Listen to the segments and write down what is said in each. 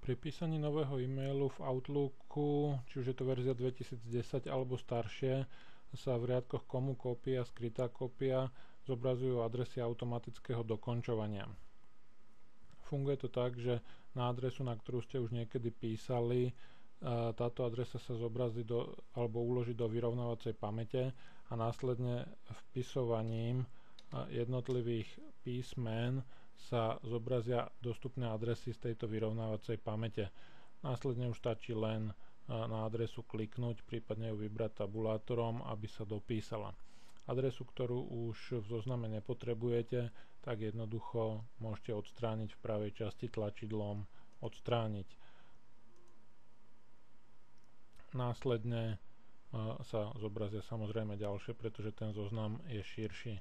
Pri písaní nového e-mailu v Outlooku, či už je to verzia 2010 alebo staršie, sa v riadkoch komu kópia, skrytá kópia zobrazujú adresy automatického dokončovania. Funguje to tak, že na adresu, na ktorú ste už niekedy písali, táto adresa sa zobrazí alebo uloží do vyrovnávacej pamäte a následne vpisovaním jednotlivých písmen sa zobrazia dostupné adresy z tejto vyrovnávacej pamäte. Následne už stačí len na adresu kliknúť, prípadne ju vybrať tabulátorom, aby sa dopísala. Adresu, ktorú už v zozname nepotrebujete, tak jednoducho môžete odstrániť v pravej časti tlačidlom odstrániť. Následne sa zobrazia samozrejme ďalšie, pretože ten zoznam je širší.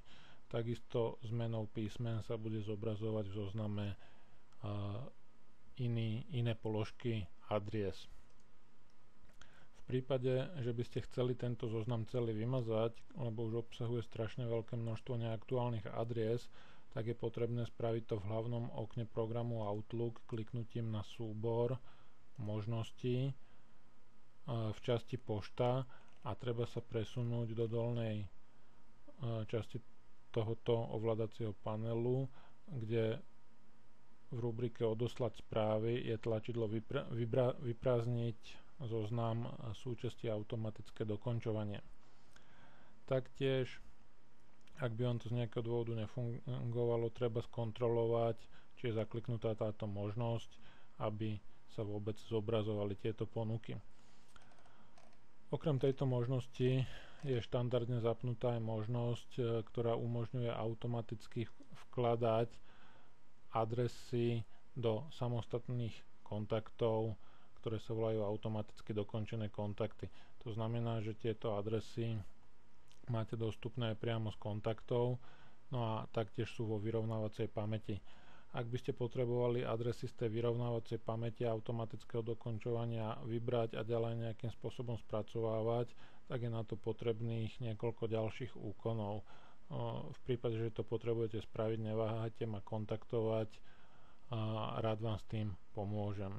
Takisto zmenou písmen sa bude zobrazovať v zozname iné položky adries. V prípade, že by ste chceli tento zoznam celý vymazať, lebo už obsahuje strašne veľké množstvo neaktuálnych adries, tak je potrebné spraviť to v hlavnom okne programu Outlook kliknutím na súbor možností v časti pošta a treba sa presunúť do dolnej časti tohoto ovládacieho panelu, kde v rubrike odoslať správy je tlačidlo vyprázdniť zoznam súčasti automatické dokončovanie. Taktiež, ak by on to z nejakého dôvodu nefungovalo, treba skontrolovať, či je zakliknutá táto možnosť, aby sa vôbec zobrazovali tieto ponuky. Okrem tejto možnosti je štandardne zapnutá aj možnosť, ktorá umožňuje automaticky vkladať adresy do samostatných kontaktov, ktoré sa volajú automaticky dokončené kontakty. To znamená, že tieto adresy máte dostupné priamo z kontaktov, no a taktiež sú vo vyrovnávacej pamäti. Ak by ste potrebovali adresy z tej vyrovnávacej pamäti automatického dokončovania vybrať a ďalej nejakým spôsobom spracovávať, tak je na to potrebných niekoľko ďalších úkonov. V prípade, že to potrebujete spraviť, neváhajte ma kontaktovať a rád vám s tým pomôžem.